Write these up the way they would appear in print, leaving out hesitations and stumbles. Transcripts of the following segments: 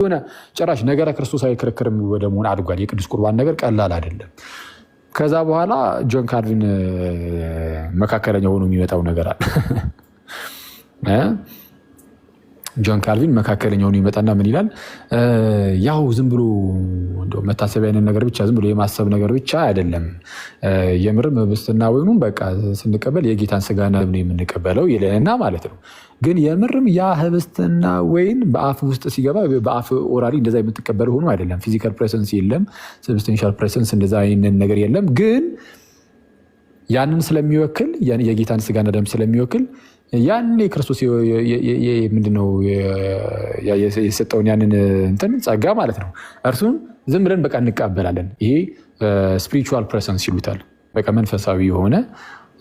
ሆነ ጭራሽ ነገረ ክርስቶሳዊ ክርክርም ወደ መሆን አድጓል። የቅዱስ ቁርባን ነገር ቀላል አይደለም። ከዛ በኋላ ጆን ካልቪን መካከለኛ ሆኖ የሚመጣው ነገር አለ። ጆን ካልቪን መካከለኛውን ይመጣና ምን ይላል? ያው ዝም ብሎ መታሰቢያ አይነት ነገር ብቻ ዝም ብሎ የማሰብ ነገር ብቻ አይደለም። የምርም ህብስትና ወይኑን በቃ ስንቀበል የጌታን ስጋና ደም ነው የምንቀበለው ይለንና ማለት ነው። ግን የምርም ያ ህብስትና ወይን በአፍ ውስጥ ሲገባ በአፍ ኦራሊ እንደዛ የምትቀበለው ሆኖ አይደለም። ፊዚካል ፕሬሰንስ የለም፣ ሰብስቴንሻል ፕሬሰንስ እንደዛ አይነት ነገር የለም። ግን ያንን ስለሚወክል የጌታን ስጋና ደም ስለሚወክል ያኔ ክርስቶስ ምንድነው የሰጠውን ያንን እንትን ጸጋ ማለት ነው። እርሱን ዝም ብለን በቃ እንቀበላለን። ይሄ ስፒሪቹዋል ፕሬሰንስ ይሉታል። በቃ መንፈሳዊ የሆነ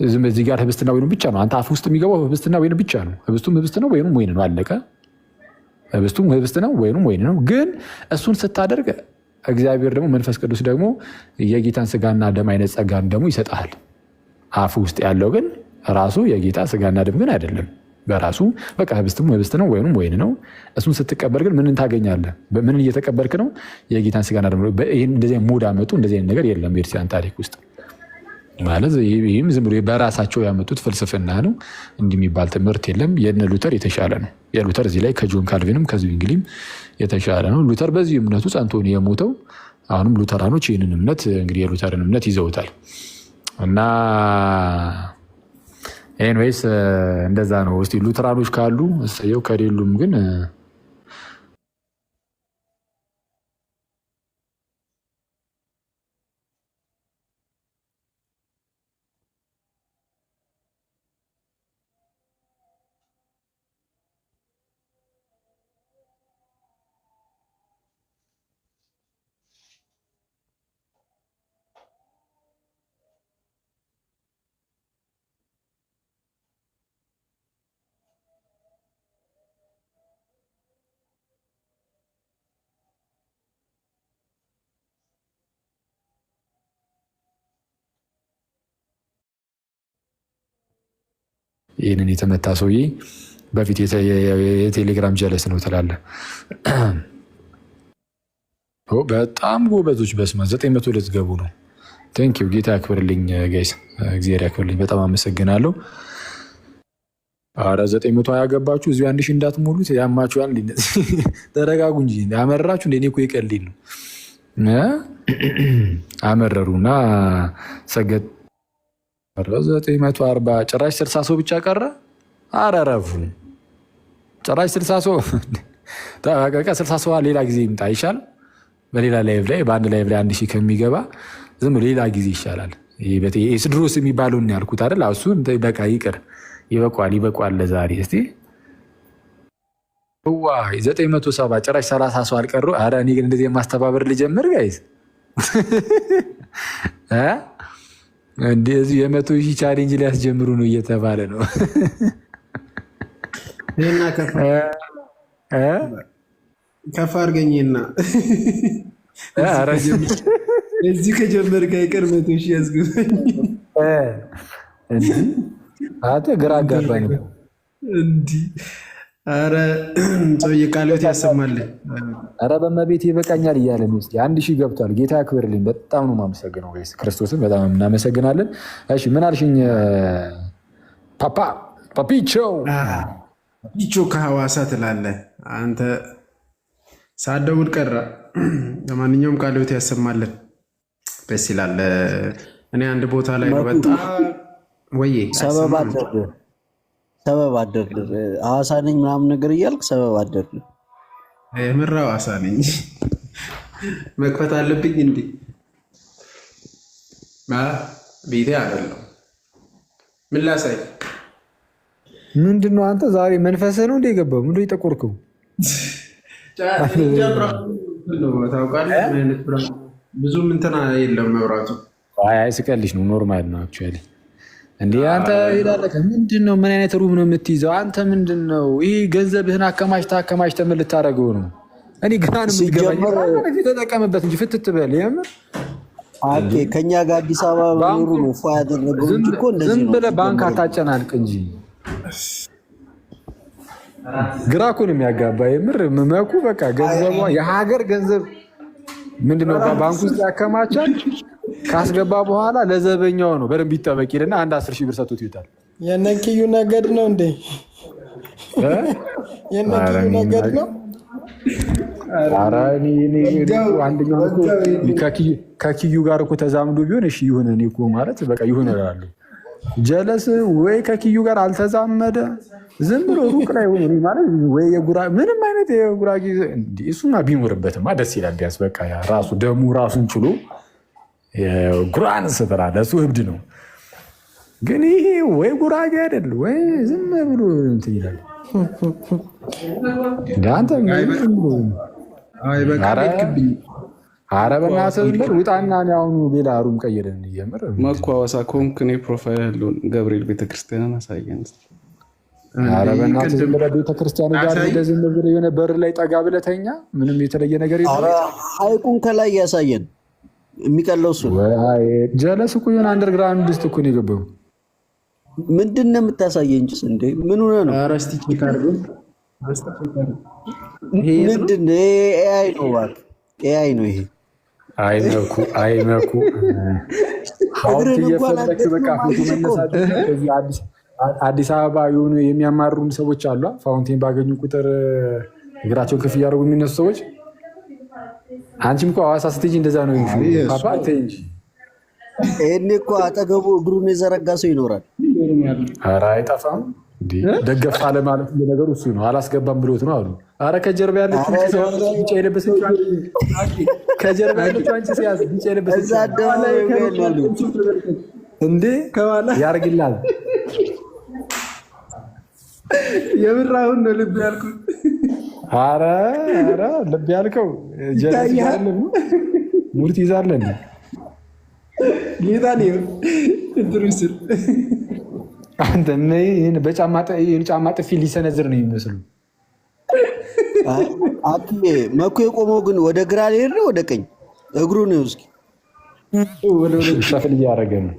ዝም በዚህ ጋር ህብስትና ወይኑ ብቻ ነው። አንተ አፍ ውስጥ የሚገባው ህብስትና ወይኑ ብቻ ነው። ህብስቱም ህብስት ነው፣ ወይኑም ወይን ነው። አለቀ። ህብስቱም ህብስት ነው፣ ወይኑም ወይን ነው። ግን እሱን ስታደርግ እግዚአብሔር ደግሞ መንፈስ ቅዱስ ደግሞ የጌታን ስጋና ደም አይነት ጸጋን ደግሞ ይሰጣል። አፍ ውስጥ ያለው ግን ራሱ የጌታ ስጋና ደም ግን አይደለም። በራሱ በቃ ህብስትም ህብስት ነው፣ ወይኑም ወይን ነው። እሱን ስትቀበል ግን ምንን ታገኛለህ? ምን እየተቀበልክ ነው? የጌታን ስጋና ደም። እንደዚህ ሙድ አመጡ። እንደዚህ ነገር የለም በክርስቲያን ታሪክ ውስጥ ማለት። ይህም ዝም ብሎ በራሳቸው ያመጡት ፍልስፍና ነው። እንዲህ የሚባል ትምህርት የለም። የነ ሉተር የተሻለ ነው። የሉተር እዚህ ላይ ከጆን ካልቪንም ከዝዊንግሊም የተሻለ ነው። ሉተር በዚህ እምነቱ ጸንቶ ነው የሞተው። አሁንም ሉተራኖች ይህንን እምነት እንግዲህ የሉተርን እምነት ይዘውታል እና ኤንዌይስ እንደዛ ነው። እስቲ ሉተራኖች ካሉ እሰየው፣ ከሌሉም ግን ይህንን የተመታ ሰውዬ በፊት የቴሌግራም ጀለስ ነው ትላለህ። በጣም ጎበዞች። በስማ 900 ልትገቡ ነው። ቴንኪው ጌታ ያክብርልኝ ጋይስ፣ እግዚአብሔር ያክብርልኝ። በጣም አመሰግናለሁ። አረ 900 ያገባችሁ እዚሁ 1000 እንዳትሞሉት ያማችኋል። ተረጋጉ እንጂ ያመራችሁ እንደ እኔ እኮ ይቀልኝ ነው። አመረሩና ሰገጥ 940 ጭራሽ 60 ሰው ብቻ ቀረ። አረረፉ ጭራሽ 60 ሰው 60 ሰው ሌላ ጊዜ ይምጣ ይሻል። በሌላ ላይቭ ላይ በአንድ ላይቭ ላይ 1000 ከሚገባ ዝም ሌላ ጊዜ ይሻላል። ስድሮስ የሚባለውን ያልኩት አይደል? እሱ በቃ ይቅር፣ ይበቋል ለዛሬ። እስቲ ዋ 970 ጭራሽ 30 ሰው አልቀሩ። ኧረ እኔ ግን እንደዚህ የማስተባበር ልጀምር ጋይዝ። እንደዚህ 100,000 ቻሌንጅ ሊያስጀምሩ ነው እየተባለ ነው። ከፍ አድርገኝና እዚህ ከጀመርክ አይቀር 100,000 ያስገባኝ። አንተ ግራ አጋባኝ እንዲህ። ኧረ ሰውዬ ቃልዎት ያሰማልን። ኧረ በመቤት ይበቃኛል እያለ ነው። እስኪ 1000 ገብቷል። ጌታ ያክብርልኝ። በጣም ነው የማመሰግነው ክርስቶስን በጣም እናመሰግናለን። እሺ ምን አልሽኝ? ፓፒቾ ከሐዋሳ ትላለህ አንተ። ሳትደውል ቀረ። ለማንኛውም ቃልዎት ያሰማልን። ደስ ይላል። እኔ አንድ ቦታ ላይ ነው በጣም ወይ ሰበብ አደርድር ሐዋሳ ነኝ ምናምን ነገር እያልክ ሰበብ አደርድር። የምር ሐዋሳ ነኝ። መክፈት አለብኝ እንዴ? ቤቴ አይደለም። ምን ላሳይ? ምንድነው አንተ ዛሬ መንፈስህ ነው እንደ የገባው? ምንድነው የጠቆርከው? ታውቃለህ፣ ብዙም እንትና የለም መብራቱ። አይ ስቀልሽ ነው፣ ኖርማል ነው አክቹዋሊ። እንዴ አንተ ሄዳለህ። ምንድነው? ምን አይነት ሩም ነው የምትይዘው አንተ? ምንድነው ይህ? ገንዘብህን አከማችተህ ምን ልታደርገው ነው? እኔ ግራን ተጠቀምበት እንጂ ፍትት በል። የምር ከኛ ጋር አዲስ አበባ ኖሩ ነው ፏ ያደረገው እንጂ እኮ እንደዚህ ነው። ዝም ብለህ ባንክ አታጨናንቅ እንጂ። ግራ እኮ ነው የሚያጋባ የምር መኩ። በቃ ገንዘቧ የሀገር ገንዘብ ምንድነው ባንክ ውስጥ ያከማቻል። ካስገባ በኋላ ለዘበኛው ነው በደንብ ይጠበቅ ይልና አንድ 10,000 ብር ሰጥቶት ይወጣል። የነኪዩ ነገድ ነው እንዴ? የነኪዩ ነገድ ነው። ኧረ አንደኛው ከኪዩ ጋር እኮ ተዛምዶ ቢሆን እሺ ይሁን። እኔ እኮ ማለት በቃ ይሁን እላለሁ። ጀለስ ወይ ከኪዩ ጋር አልተዛመደ ዝም ብሎ ሩቅ ላይ ሆኖ ማለት ወይ ምንም አይነት የጉራጌ እሱማ ቢኖርበትማ ደስ ይላል። ቢያንስ በቃ ራሱ ደሙ ራሱን ችሎ ጉራን ስትራ ለሱ እብድ ነው። ግን ይሄ ወይ ጉራጌ አይደል ወይ ዝም ብሎ እንትን ይላል። እንዳንተ ኧረ በእናትህ ውጣና አሁኑ ሌላ ሩም ቀይረን እየምር መኩ ሐዋሳ ከሆንክ እኔ ፕሮፋይል ያለውን ገብርኤል ቤተክርስቲያንን አሳየን። ኧረ በእናትህ ዝም ብለህ ቤተክርስቲያኑ ጋር ሄደህ ዝም ብለህ የሆነ በር ላይ ጠጋ ብለህ ተኛ። ምንም የተለየ ነገር የለም። ሐይቁን ከላይ ያሳየን የሚቀለው እሱ ጀለስ እኮ የሆነ አንደርግራውንድ ውስጥ እኮ ነው የገባው። ምንድን ነው የምታሳየኝ? እንዴ ምን ሆነህ ነው? ኧረ እስኪ ቼክ አድርገን ምንድን ነው? ኤአይ ነው እባክህ፣ ኤአይ ነው ይሄ። አይመኩ ሐውልት እየፈለክ በቃ ፎቶ መነሳት። አዲስ አበባ የሆኑ የሚያማሩን ሰዎች አሉ። ፋውንቴን ባገኙ ቁጥር እግራቸውን ከፍ እያደረጉ የሚነሱ ሰዎች። አንቺም እኮ ሐዋሳ ስትሄጂ እንደዛ ነው ፓፓ እንጂ ይሄኔ እኮ አጠገቡ እግሩን የዘረጋ ሰው ይኖራል። ኧረ አይጠፋም። ደገፍ አለ ማለት ነገሩ እሱ ነው። አላስገባም ብሎት ነው አሉ። ኧረ ከጀርባ ያለችው ቢጫ የለበሰች ከጀርባ ያለችው አንቺ ሲያዝ ቢጫ የለበሰች እንዴ ያርግላል። የምር አሁን ነው ልብ ያልኩት። ኧረ ልብ ያልከው ሙርት ይዛለን ጌታ ነው እንትሩስል አንተ በጫማ ጥፊ ሊሰነዝር ነው የሚመስሉ። መኩ የቆመው ግን ወደ ግራ ሊሄድ ነው ወደ ቀኝ? እግሩ ነው እስኪ ሸፍል እያደረገ ነው።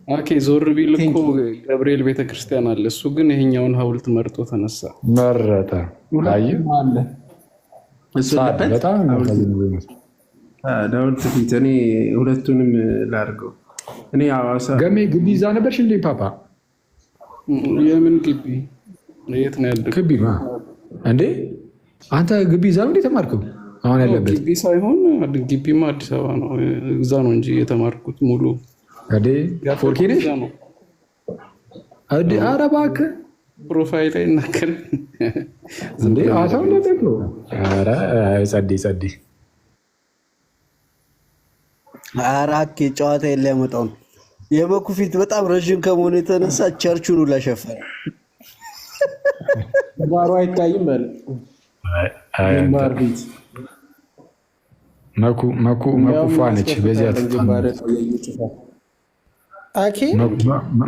ኦኬ ዞር ቢል እኮ ገብርኤል ቤተክርስቲያን አለ። እሱ ግን ይሄኛውን ሐውልት መርጦ ተነሳ መረጠ። በጣም ዳውልት ፊት እኔ ሁለቱንም ላድርገው። እኔ ሐዋሳ ገሜ ግቢ ይዛ ነበርሽ እንዴ ፓፓ? የምን ግቢ? የት ነው ያለው ግቢ እንዴ? አንተ ግቢ ይዛ እንዴ ተማርከው? አሁን ያለበት ግቢ ሳይሆን ግቢማ አዲስ አበባ ነው። እዛ ነው እንጂ የተማርኩት ሙሉ አዴ ፎርኪ ነሽ አዴ? ኧረ እባክህ ፕሮፋይል ላይ እናከል እንዴ አታው ነው። ኧረ ጸዲ አራክ ጨዋታ የለ ያመጣው ነው። የመኩ ፊት በጣም ረዥም ከመሆኑ የተነሳ ቸርቹን ሁላ ሸፈነ። ባሩ አይታይም ማለት ግንባር ፊት መኩ ፏነች። በዚያ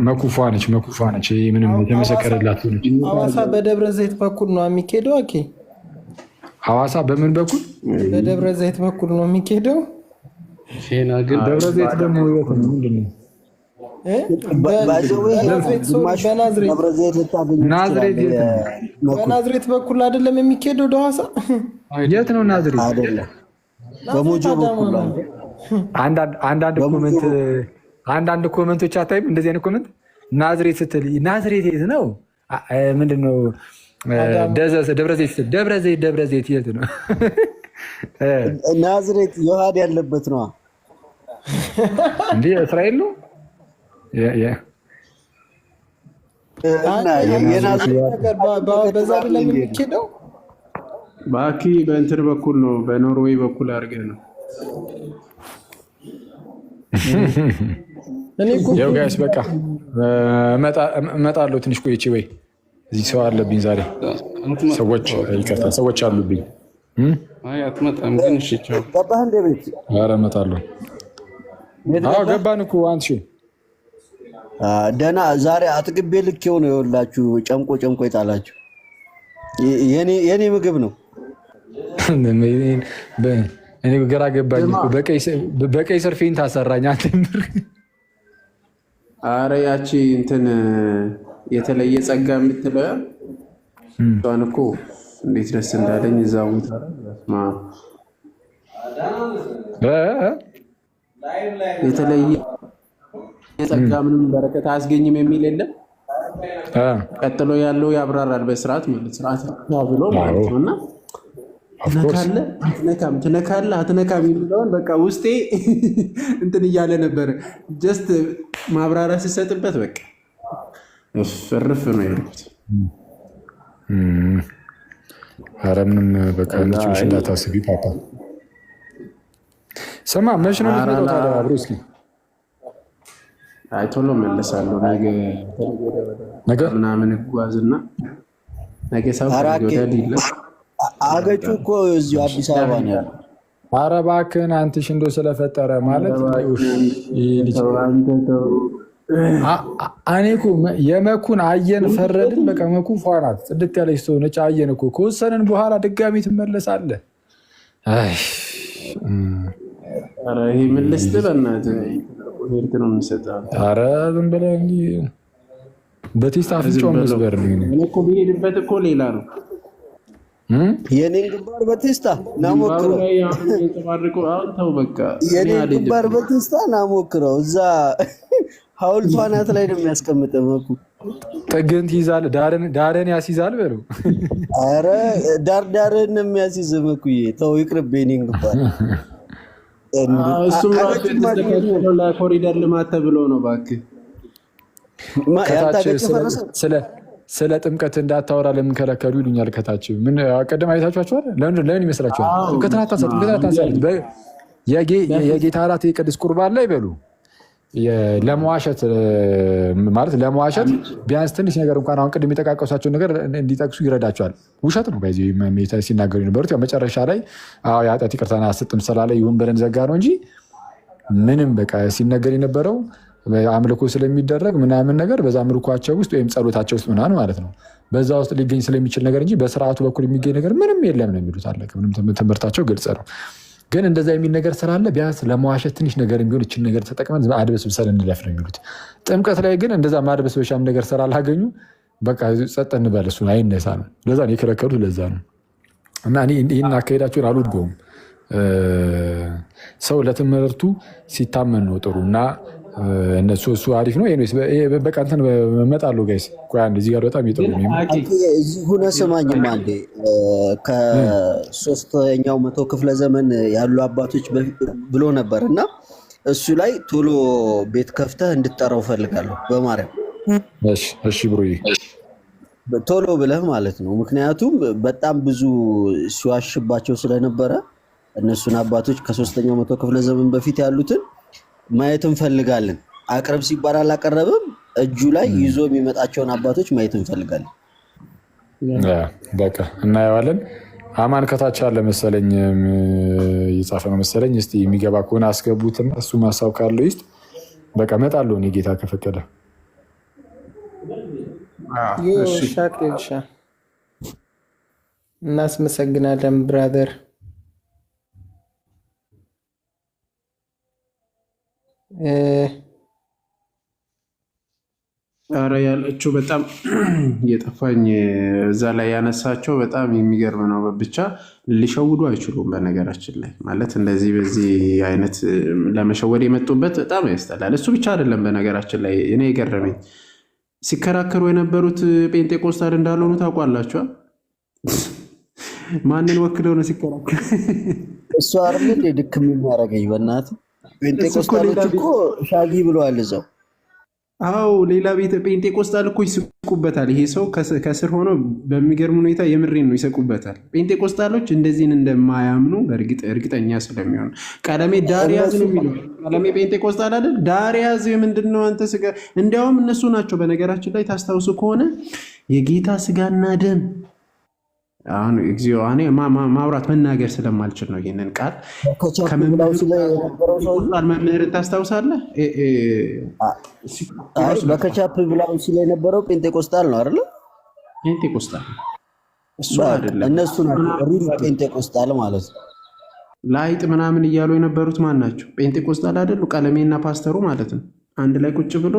መኩ ፏነች። ምንም የተመሰከረላት ነች። ሐዋሳ በደብረ ዘይት በኩል ነው የሚኬደው። ሐዋሳ በምን በኩል? በደብረ ዘይት በኩል ነው የሚኬደው። ደብረ ዘይት ደግሞ ምንድን ነው? በናዝሬት በኩል አይደለም የሚኬደው ወደ ሐዋሳ። የት ነው ናዝሬት? በሞጆ በኩል አንዳንድ ኮመንቶች አታይም? እንደዚህ አይነት ኮመንት ናዝሬት ስትል ናዝሬት የት ነው? ምንድን ነው? ደብረ ዘይት የት ነው? ናዝሬት ዮሐድ ያለበት ነው እንዴ? እስራኤል ነው። በዛ አይደለም የሚኬደው። ባኪ በእንትን በኩል ነው፣ በኖርዌይ በኩል አድርገህ ነው። ያው ጋይስ በቃ እመጣለሁ ትንሽ ቆይቼ። ወይ እዚህ ሰው አለብኝ ዛሬ፣ ሰዎች አሉብኝ። አትመጣም ግን? እሺ ቻው። ገባህ እንደ ቤት? ኧረ እመጣለሁ። ገባን እኮ አንቺ ደህና። ዛሬ አጥግቤ ልኬው ነው የወላችሁ። ጨምቆ ይጣላችሁ። የኔ ምግብ ነው። እኔ ግራ ገባኝ። በቀይ ስር ፌንት አሰራኝ። አትምር። ኧረ ያቺ እንትን የተለየ ጸጋ የምትለው እሷን እኮ እንዴት ደስ እንዳለኝ እዛው ቦታ የተለየ የጸጋ ምንም በረከት አያስገኝም የሚል የለም። ቀጥሎ ያለው ያብራራል በስርዓት ማለት ስርዓት ብሎ ማለት ነውና ትነካለህ አትነካም የሚለውን በቃ ውስጤ እንትን እያለ ነበር። ጀስት ማብራሪያ ሲሰጥበት በቃ እርፍ ነው ያልኩት። ኧረ ምንም በቃ ልጅሽ እንዳታስቢ ፓፓ። ስማ መች ነው የምትመጣው ታዲያ? አብሮ እስኪ ቶሎ መለሳለሁ። ነገ ምናምን እጓዝና ነገ ሰው አገጩ እኮ እዚሁ አዲስ አበባ ነው ያለው። ኧረ እባክህን አንትሽ እንደው ስለፈጠረ ማለት እኔ እኮ የመኩን አየን ፈረድን። በቃ መኩ ፏናት ጽድት ያለች ሰው ነች። አየን እኮ ከወሰንን በኋላ ድጋሚ ትመለሳለህ። ይሄ ምልስ በእናትህ ነው የምንሰጠው። ኧረ ዝም ብለህ እንዲህ በቴስታ አፍንጫውን መስበር እኮ ብሄድበት እኮ ሌላ ነው። የኔን ግንባር በቴስታ ናሞክረው፣ የኔን ግንባር በቴስታ ናሞክረው። እዛ ሐውልቷ ናት ላይ ነው የሚያስቀምጠው። መኩ ጥግን ትይዛለህ፣ ዳርን ያስይዛል በሉ። ኧረ ዳርን ነው የሚያስይዝ መኩዬ። ተው ይቅርብ የኔን ግንባር። እሱም ለኮሪደር ልማት ተብሎ ነው እባክህ። ስለ ጥምቀት እንዳታወራ ለምን ከለከሉ ይሉኛል ከታች። ምን ቀደም አይታችኋል? ለምን ይመስላችኋል? ጥምቀትን አታንሳት። የጌታ እራት የቅዱስ ቁርባን ላይ በሉ ለመዋሸት ማለት ለመዋሸት ቢያንስ ትንሽ ነገር እንኳን አሁን ቅድም የጠቃቀሷቸውን ነገር እንዲጠቅሱ ይረዳቸዋል። ውሸት ነው በዚህ ሲናገሩ የነበሩት። ያው መጨረሻ ላይ የኃጢአት ይቅርታን አሰጥም ስላለ ይሁን ብለን ዘጋ ነው እንጂ ምንም በቃ ሲነገር የነበረው አምልኮ ስለሚደረግ ምናምን ነገር በዛ አምልኳቸው ውስጥ ወይም ጸሎታቸው ውስጥ ምናምን ማለት ነው በዛ ውስጥ ሊገኝ ስለሚችል ነገር እንጂ በስርዓቱ በኩል የሚገኝ ነገር ምንም የለም ነው የሚሉት። አለ ምንም ትምህርታቸው ግልጽ ነው። ግን እንደዛ የሚል ነገር ስላለ ቢያንስ ለመዋሸት ትንሽ ነገር ቢሆን እችን ነገር ተጠቅመን አድበስብሰን እንለፍ ነው የሚሉት። ጥምቀት ላይ ግን እንደዛ ማድበስበሻም ነገር ስላላገኙ በቃ ጸጥ እንበል፣ እሱን አይነሳ ነው። ለዛ ነው የከለከሉት። ለዛ ነው እና ይህን አካሄዳቸውን አልወደውም። ሰው ለትምህርቱ ሲታመን ነው ጥሩ እና እሱ አሪፍ ነው። በቃ እንትን እመጣለሁ ጋይስ። ቆይ አንድ እዚህ ጋር በጣም ይጥሩ እዚህ ሁነ ስማኝማ አንዴ ከ3ኛው መቶ ክፍለ ዘመን ያሉ አባቶች ብሎ ነበር እና እሱ ላይ ቶሎ ቤት ከፍተህ እንድትጠራው ፈልጋለሁ በማርያም። እሺ ብሩዬ ቶሎ ብለህ ማለት ነው። ምክንያቱም በጣም ብዙ ሲዋሽባቸው ስለነበረ እነሱን አባቶች ከ3ኛው መቶ ክፍለ ዘመን በፊት ያሉትን ማየት እንፈልጋለን። አቅርብ ሲባል አላቀረብም፣ እጁ ላይ ይዞ የሚመጣቸውን አባቶች ማየት እንፈልጋለን። በቃ እናየዋለን። አማን ከታች አለ መሰለኝ እየጻፈ ነው መሰለኝ። እስቲ የሚገባ ከሆነ አስገቡትና እሱ ማሳብ ካለው ይስጥ። በቃ እመጣለሁ እኔ ጌታ ከፈቀደ። እናስመሰግናለን ብራዘር። ኧረ ያለችው በጣም እየጠፋኝ እዛ ላይ ያነሳቸው በጣም የሚገርም ነው። ብቻ ሊሸውዱ አይችሉም። በነገራችን ላይ ማለት እንደዚህ በዚህ አይነት ለመሸወድ የመጡበት በጣም ያስጠላል። እሱ ብቻ አይደለም። በነገራችን ላይ እኔ የገረመኝ ሲከራከሩ የነበሩት ጴንጤቆስታል እንዳልሆኑ ታውቋላችኋል። ማንን ወክለው ነው ሲከራከሩ? እሱ አይደል ድክም የሚያደርገኝ በእናትህ። ጴንጤቆስታሎች እኮ ሻጊ ብለዋል እዛው። አዎ ሌላ ቤተ ጴንጤቆስጣል እኮ ይስቁበታል። ይሄ ሰው ከስር ሆኖ በሚገርም ሁኔታ የምሬን ነው ይስቁበታል። ጴንጤቆስጣሎች እንደዚህን እንደማያምኑ እርግጠኛ ስለሚሆኑ ቀለሜ ዳርያዝ ነው የሚለው። ቀለሜ ጴንጤቆስጣል አይደል? ዳርያዝ ምንድን ነው አንተ ስጋ። እንዲያውም እነሱ ናቸው በነገራችን ላይ ታስታውሱ ከሆነ የጌታ ስጋና ደም አሁን እግዚኦ እኔ ማውራት መናገር ስለማልችል ነው ይህንን ቃል መምህር ታስታውሳለህ? በከቻፕ ብላው ሲል የነበረው ጴንጤቆስጣል ነው አይደለ? ጴንጤቆስጣል እሱ አይደለም፣ እነሱ ናቸው ሪል ጴንጤቆስጣል ማለት ነው። ላይጥ ምናምን እያሉ የነበሩት ማን ናቸው? ጴንጤቆስጣል አይደሉ? ቀለሜና ፓስተሩ ማለት ነው። አንድ ላይ ቁጭ ብሎ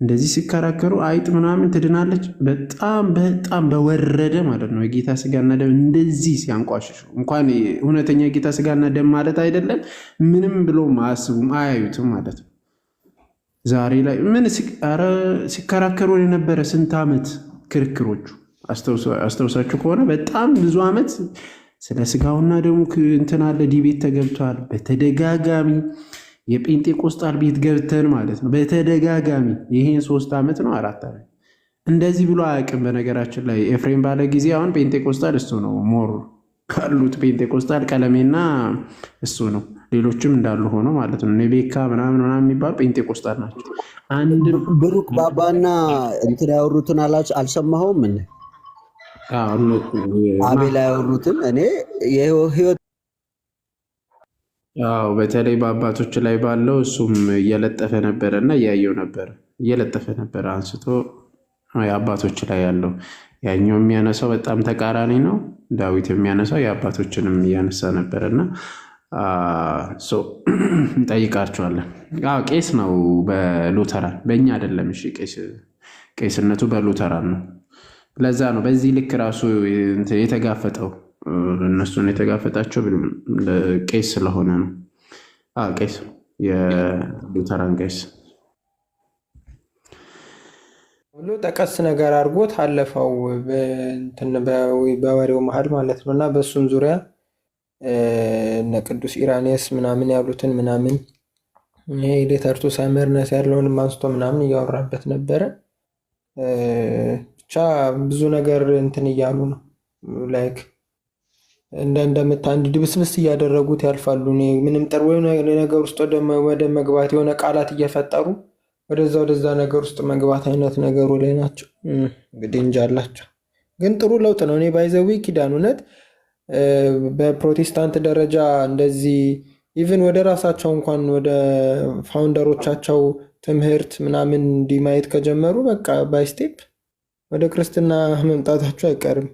እንደዚህ ሲከራከሩ አይጥ ምናምን ትድናለች። በጣም በጣም በወረደ ማለት ነው የጌታ ስጋና ደም እንደዚህ ሲያንቋሽሹ እንኳን እውነተኛ የጌታ ስጋና ደም ማለት አይደለም ምንም ብሎ አያስቡም አያዩትም ማለት ነው። ዛሬ ላይ ምን ሲከራከሩ የነበረ ስንት ዓመት ክርክሮቹ አስተውሳችሁ ከሆነ በጣም ብዙ ዓመት ስለ ስጋውና ደሙ እንትን አለ ዲቤት ተገብቷል በተደጋጋሚ የጴንጤቆስጣል ቤት ገብተን ማለት ነው በተደጋጋሚ ይሄን 3 ዓመት ነው 4 ዓመት እንደዚህ ብሎ አያውቅም። በነገራችን ላይ ኤፍሬም ባለ ጊዜ አሁን ጴንጤቆስጣል እሱ ነው ሞር ካሉት ጴንጤቆስጣል ቀለሜና እሱ ነው። ሌሎችም እንዳሉ ሆኖ ማለት ነው ኔቤካ ምናምን የሚባሉ ጴንጤቆስጣል ናቸው። አንድ ብሩክ ባባና እንትን ያወሩትን አልሰማኸውም? ምን አቤላ ያወሩትን እኔ የህይወት በተለይ በአባቶች ላይ ባለው እሱም እየለጠፈ ነበረ እና እያየው ነበረ እየለጠፈ ነበረ አንስቶ የአባቶች ላይ ያለው ያኛው የሚያነሳው በጣም ተቃራኒ ነው። ዳዊት የሚያነሳው የአባቶችንም እያነሳ ነበረ እና እንጠይቃቸዋለን። ቄስ ነው በሉተራን በእኛ አይደለም። እሺ ቄስነቱ በሉተራን ነው። ለዛ ነው በዚህ ልክ ራሱ የተጋፈጠው እነሱን የተጋፈጣቸው ቄስ ስለሆነ ነው። ቄስ የሉተራን ቄስ ሁሉ ጠቀስ ነገር አድርጎት አለፈው በወሬው መሀል ማለት ነው። እና በእሱም ዙሪያ እነ ቅዱስ ኢራኔስ ምናምን ያሉትን ምናምን ይሄ ሌተርቱ ሳይመርነስ ያለውን አንስቶ ምናምን እያወራበት ነበረ። ብቻ ብዙ ነገር እንትን እያሉ ነው ላይክ እንደምታንድ ድብስብስ እያደረጉት ያልፋሉ። ምንም ጥሩ ነገር ውስጥ ወደ መግባት የሆነ ቃላት እየፈጠሩ ወደዛ ነገር ውስጥ መግባት አይነት ነገሩ ላይ ናቸው። እንግዲህ እንጃ አላቸው። ግን ጥሩ ለውጥ ነው። እኔ ባይዘዊ ኪዳን እውነት በፕሮቴስታንት ደረጃ እንደዚህ ኢቭን ወደ ራሳቸው እንኳን ወደ ፋውንደሮቻቸው ትምህርት ምናምን እንዲህ ማየት ከጀመሩ በቃ ባይስቴፕ ወደ ክርስትና መምጣታቸው አይቀርም።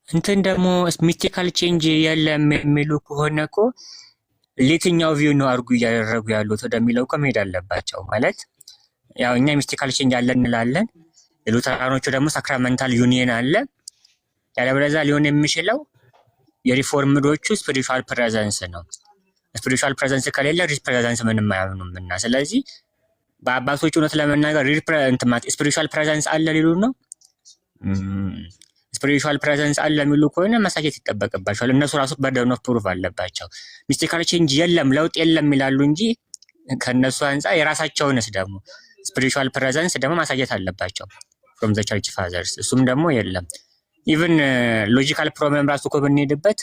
እንትን ደግሞ ሚስቲካል ቼንጅ የለም የሚሉ ከሆነ እኮ ለየትኛው ቪው ነው አድርጉ እያደረጉ ያሉት ወደሚለው እኮ መሄድ አለባቸው። ማለት ያው እኛ ሚስቲካል ቼንጅ አለ እንላለን፣ የሉተራኖቹ ደግሞ ሳክራመንታል ዩኒየን አለ። ያለበለዚያ ሊሆን የሚችለው የሪፎርምዶቹ ስፒሪቹዋል ፕሬዘንስ ነው። ስፒሪቹዋል ፕሬዘንስ ከሌለ ሪል ፕሬዘንስ ምንም አያምኑም እና ስለዚህ በአባቶቹ እውነት ለመናገር ስፒሪቹዋል ፕሬዘንስ አለ ሊሉ ነው። ስፒሪቹዋል ፕሬዘንስ አለ የሚሉ ከሆነ ማሳየት ይጠበቅባቸዋል። እነሱ ራሱ በርደን ኦፍ ፕሩፍ አለባቸው። ሚስቲካል ቼንጅ የለም ለውጥ የለም ይላሉ እንጂ ከነሱ አንጻር የራሳቸውንስ ደግሞ ስፒሪቹዋል ፕሬዘንስ ደግሞ ማሳየት አለባቸው ፍሮም ዘ ቸርች ፋዘርስ። እሱም ደግሞ የለም። ኢቭን ሎጂካል ፕሮብለም ራሱ እኮ ብንሄድበት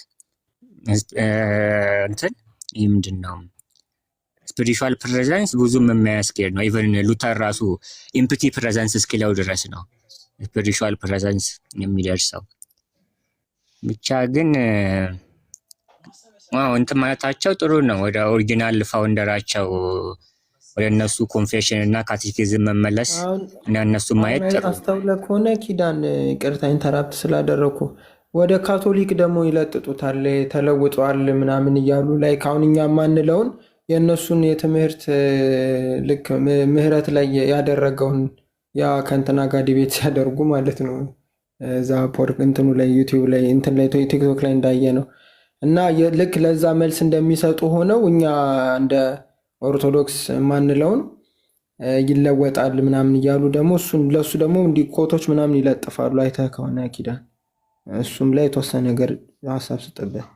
እንትን ይህ ምንድን ነው ስፒሪቹዋል ፕሬዘንስ ብዙም የማያስኬድ ነው። ኢቭን ሉተር ራሱ ኢምፕቲ ፕሬዘንስ እስኪለው ድረስ ነው ስፒሪቹዋል ፕሬዘንስ የሚደርሰው። ብቻ ግን እንትን ማለታቸው ጥሩ ነው። ወደ ኦሪጂናል ፋውንደራቸው ወደ እነሱ ኮንፌሽን እና ካቴኪዝም መመለስ እና እነሱ ማየት ጥሩ። አስተውለህ ከሆነ ኪዳን ይቅርታ ኢንተራፕት ስላደረኩ ወደ ካቶሊክ ደግሞ ይለጥጡታል ተለውጧል ምናምን እያሉ ላይ አሁን እኛ ማንለውን የእነሱን የትምህርት ልክ ምህረት ላይ ያደረገውን ያ ከእንትና ጋር ዲቤት ሲያደርጉ ማለት ነው እዛ እንትኑ ላይ ዩቲዩብ ላይ እንትን ላይ ቲክቶክ ላይ እንዳየ ነው። እና ልክ ለዛ መልስ እንደሚሰጡ ሆነው እኛ እንደ ኦርቶዶክስ ማንለውን ይለወጣል ምናምን እያሉ ደግሞ ለሱ ደግሞ እንዲህ ኮቶች ምናምን ይለጥፋሉ። አይተህ ከሆነ ኪዳን እሱም ላይ የተወሰነ ነገር ሀሳብ ስጥበት።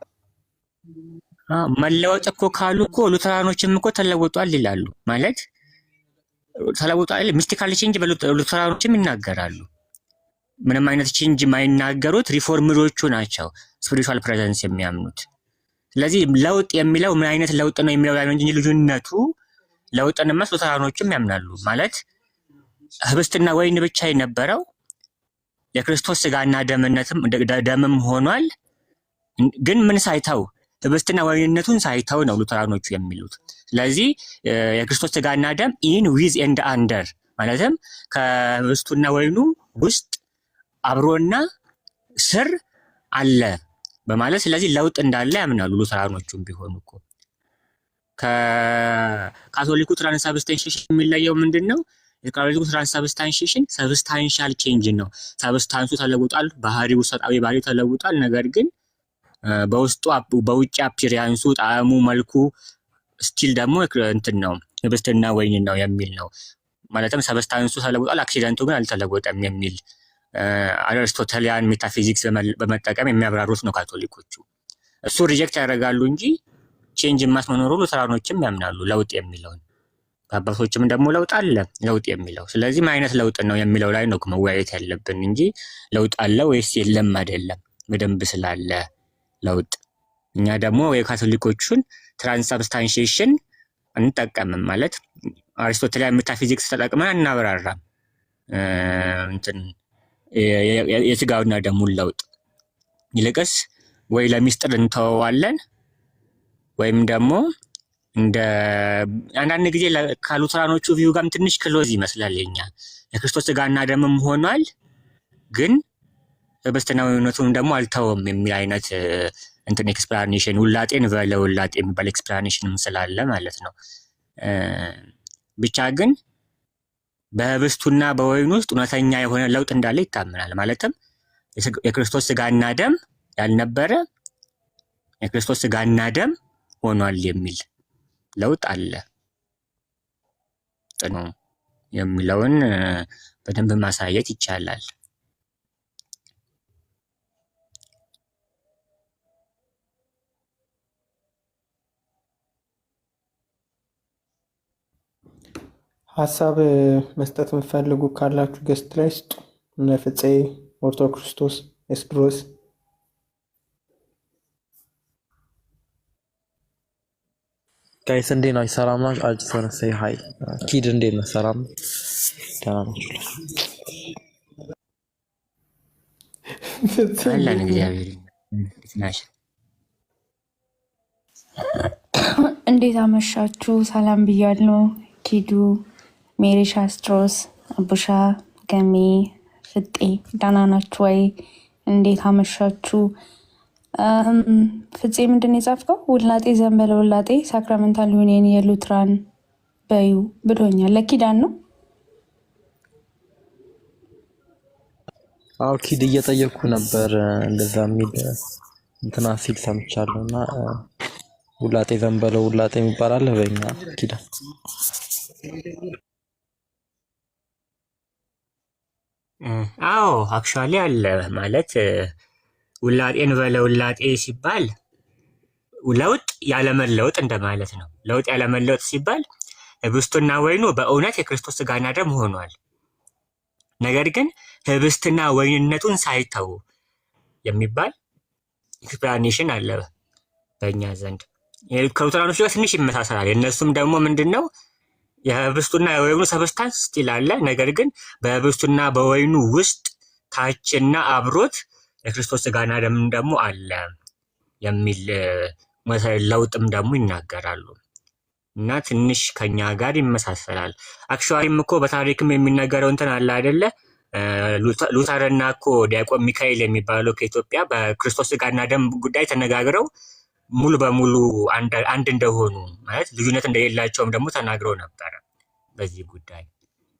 መለወጥ እኮ ካሉ እኮ ሉተራኖችም እኮ ተለውጧል ይላሉ። ማለት ተለውጧል ሚስቲካል ቼንጅ በሉተራኖችም ይናገራሉ። ምንም አይነት ቼንጅ የማይናገሩት ሪፎርምዶቹ ናቸው ስፒሪቹዋል ፕሬዘንስ የሚያምኑት። ስለዚህ ለውጥ የሚለው ምን አይነት ለውጥ ነው የሚለው ላይ እንጂ ልዩነቱ ለውጥንማ ሉተራኖችም ያምናሉ። ማለት ህብስትና ወይን ብቻ የነበረው የክርስቶስ ስጋና ደምም ሆኗል። ግን ምን ሳይተው ህብስትና ወይንነቱን ሳይተው ነው ሉተራኖቹ የሚሉት። ስለዚህ የክርስቶስ ስጋና ደም ኢን ዊዝ ኤንድ አንደር ማለትም ከህብስቱና ወይኑ ውስጥ አብሮና ስር አለ በማለት ስለዚህ ለውጥ እንዳለ ያምናሉ ሉተራኖቹም ቢሆኑ እኮ። ከካቶሊኩ ትራንስሳብስታንሺዬሽን የሚለየው ምንድነው? የካቶሊኩ ትራንስሳብስታንሺዬሽን ሰብስታንሻል ቼንጅ ነው። ሰብስታንሱ ተለውጧል፣ ባህሪው ውስጣዊ ባህሪው ተለውጧል። ነገር ግን በውስጡ በውጭ አፒሪያንሱ፣ ጣዕሙ፣ መልኩ ስቲል ደግሞ እንትን ነው ህብስትና ወይን ነው የሚል ነው። ማለትም ሰብስታንሱ ተለውጧል፣ አክሲደንቱ ግን አልተለወጠም የሚል አሪስቶቴሊያን ሜታፊዚክስ በመጠቀም የሚያብራሩት ነው ካቶሊኮቹ። እሱ ሪጀክት ያደርጋሉ እንጂ ቼንጅ ማስመኖሩ ሉተራኖችም ያምናሉ፣ ለውጥ የሚለውን። በአባቶችም ደግሞ ለውጥ አለ ለውጥ የሚለው። ስለዚህ ምን አይነት ለውጥ ነው የሚለው ላይ ነው መወያየት ያለብን እንጂ ለውጥ አለ ወይስ የለም አይደለም። በደንብ ስላለ ለውጥ እኛ ደግሞ የካቶሊኮቹን ትራንስሳብስታንሺዬሽን እንጠቀምም ማለት አሪስቶቴሊያን ሜታፊዚክስ ተጠቅመን እናብራራም እንትን የስጋውና ደሙን ለውጥ። ይልቅስ ወይ ለሚስጥር እንተወዋለን ወይም ደግሞ እንደ አንዳንድ ጊዜ ከሉተራኖቹ ቪው ጋርም ትንሽ ክሎዝ ይመስላል። የኛ የክርስቶስ ስጋና ደምም ሆኗል ግን ህብስትና ወይኑን ደግሞ አልተወም የሚል አይነት እንትን ኤክስፕላኔሽን ውላጤን በለውላጤ የሚባል ኤክስፕላኔሽንም ስላለ ማለት ነው። ብቻ ግን በህብስቱና በወይኑ ውስጥ እውነተኛ የሆነ ለውጥ እንዳለ ይታመናል። ማለትም የክርስቶስ ስጋና ደም ያልነበረ የክርስቶስ ስጋና ደም ሆኗል የሚል ለውጥ አለ ነው የሚለውን በደንብ ማሳየት ይቻላል። ሀሳብ መስጠት የምትፈልጉ ካላችሁ ገስት ላይ ስጡ። እነ ፍፄ፣ ኦርቶክርስቶስ፣ ኤስድሮስ ጋይስ እንዴት ናችሁ? ሰላም ናችሁ? አጅ ሰነሰይ ሃይ ኪድ እንዴት ነው? ሰላም ደህና ናችሁ? አለን እግዚአብሔር ይመስገን። እንዴት አመሻችሁ? ሰላም ብያለሁ። ኪዱ፣ ሜሪ፣ ሻስትሮስ፣ አቡሻ፣ ገሜ፣ ፍጤ ደህና ናችሁ ወይ? እንዴት አመሻችሁ? ፍፄ ምንድን ነው የጻፍከው? ውላጤ ዘንበለ ውላጤ ሳክራመንታል ዩኒየን የሉትራን በዩ ብሎኛል። ለኪዳን ነው? አዎ ኪድ እየጠየቅኩ ነበር እንደዛ የሚል እንትና ሲል ሰምቻለሁ። እና ውላጤ ዘንበለ ውላጤ የሚባል አለ በእኛ ኪዳን? አዎ አክቹዋሊ አለ። ማለት ውላጤን በለውላጤ ሲባል ለውጥ ያለመለወጥ እንደማለት ነው። ለውጥ ያለመለወጥ ሲባል ህብስቱና ወይኑ በእውነት የክርስቶስ ስጋና ደም ሆኗል፣ ነገር ግን ህብስትና ወይንነቱን ሳይተው የሚባል ኤክስፕላኔሽን አለ በእኛ ዘንድ። ከሉተራኖች ጋር ትንሽ ይመሳሰላል። የእነሱም ደግሞ ምንድን ነው የህብስቱና የወይኑ ሰብስታንስ ስቲል አለ፣ ነገር ግን በህብስቱና በወይኑ ውስጥ ታችና አብሮት የክርስቶስ ስጋና ደም ደግሞ አለ የሚል ለውጥም ደግሞ ይናገራሉ። እና ትንሽ ከኛ ጋር ይመሳሰላል። አክቹዋሊም እኮ በታሪክም የሚነገረው እንትን አለ አይደለ? ሉተርና እኮ ዲያቆን ሚካኤል የሚባለው ከኢትዮጵያ በክርስቶስ ስጋና ደም ጉዳይ ተነጋግረው ሙሉ በሙሉ አንድ እንደሆኑ ማለት ልዩነት እንደሌላቸውም ደግሞ ተናግረው ነበረ በዚህ ጉዳይ።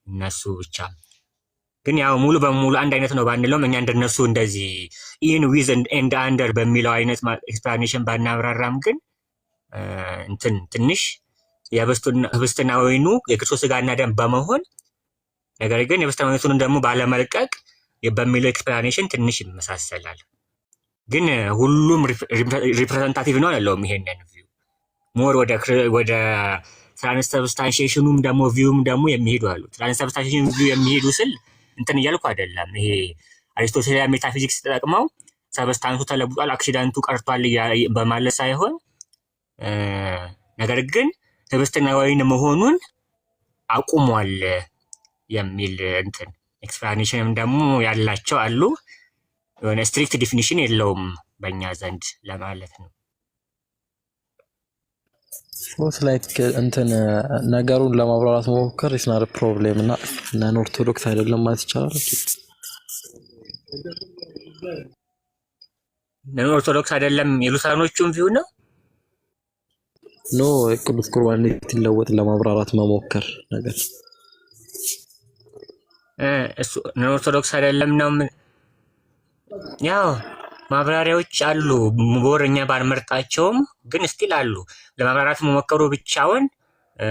እነሱ ብቻ ግን ያው ሙሉ በሙሉ አንድ አይነት ነው ባንለውም እኛ እንደነሱ እንደዚህ ኢን ዊዝ ኤንድ አንደር በሚለው አይነት ኤክስፕላኔሽን ባናብራራም ግን እንትን ትንሽ የህብስትና ወይኑ የክርስቶስ ስጋና ደም በመሆን ነገር ግን የህብስትና ወይኑን ደግሞ ባለመልቀቅ በሚለው ኤክስፕላኔሽን ትንሽ ይመሳሰላል። ግን ሁሉም ሪፕሬዘንታቲቭ ነው አለውም። ይሄንን ቪው ሞር ወደ ትራንስሳብስታንሺዬሽኑም ደግሞ ቪውም ደግሞ የሚሄዱ አሉ። ትራንስሳብስታንሺዬሽን ቪው የሚሄዱ ስል እንትን እያልኩ አይደለም። ይሄ አሪስቶቴሊያን ሜታፊዚክስ ተጠቅመው ሰብስታንሱ ተለውጧል አክሲደንቱ ቀርቷል በማለት ሳይሆን ነገር ግን ህብስትና ወይን መሆኑን አቁሟል የሚል እንትን ኤክስፕላኔሽንም ደግሞ ያላቸው አሉ። የሆነ ስትሪክት ዲፊኒሽን የለውም በእኛ ዘንድ ለማለት ነው። ሶስ ላይክ እንትን ነገሩን ለማብራራት መሞከር ኢስናር ፕሮብሌም እና ነን ኦርቶዶክስ አይደለም ማለት ይቻላል። ነን ኦርቶዶክስ አይደለም የሉተራኖቹም ቪው ነው። ኖ ቅዱስ ቁርባን እንዴት ይለወጥ ለማብራራት መሞከር ነገር እሱ ኦርቶዶክስ አይደለም ነው። ያው ማብራሪያዎች አሉ፣ በወረኛ ባልመርጣቸውም ግን ስቲል አሉ። ለማብራራት መሞከሩ ብቻውን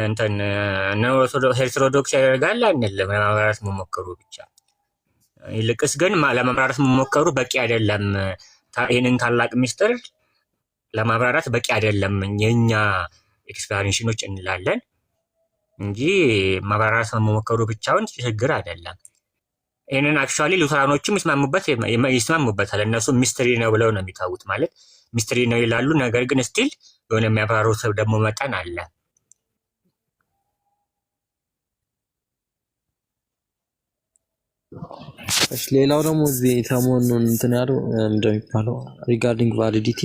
እንትን ኦርቶዶክስ ያደርጋል አንልም። ለማብራራት መሞከሩ ብቻ ይልቅስ ግን ለማብራራት መሞከሩ በቂ አይደለም። ይህንን ታላቅ ሚስጥር ለማብራራት በቂ አይደለም የኛ ኤክስፕላኔሽኖች እንላለን እንጂ ማብራራት መሞከሩ ብቻውን ችግር አይደለም። ይህንን አክቹዋሊ ሉተራኖችም ይስማሙበታል። እነሱ ሚስትሪ ነው ብለው ነው የሚታዩት። ማለት ሚስትሪ ነው ይላሉ፣ ነገር ግን ስቲል የሆነ የሚያብራሩት ደግሞ መጠን አለ። ሌላው ደግሞ እዚህ ሰሞኑን እንትን ያለው እንደሚባለው ሪጋርዲንግ ቫሊዲቲ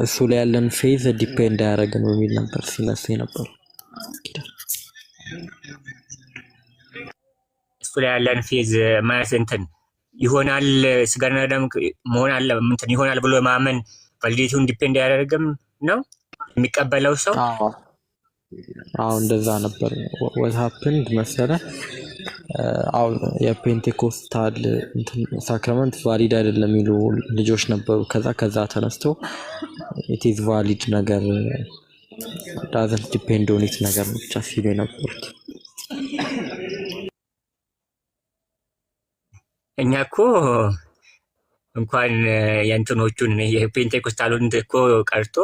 እሱ ላይ ያለን ፌዝ ዲፔንድ አያደርግም የሚል ነበር ሲነሳ ነበር። እሱ ላይ ያለን ፌዝ ማለት እንትን ይሆናል ስጋና ደም መሆን አለ እንትን ይሆናል ብሎ ማመን ቫሊዲቲውን ዲፔንድ አያደርግም ነው የሚቀበለው ሰው። አዎ እንደዛ ነበር። what happened መሰለህ አሁን የፔንቴኮስታል ሳክራመንት ቫሊድ አይደለም የሚሉ ልጆች ነበሩ። ከዛ ተነስተው it is valid ነገር doesn't depend on it ነገር ብቻ ሲሉ የነበሩት። እኛ እኮ እንኳን የእንትኖቹን የፔንቴኮስታሉን እኮ ቀርቶ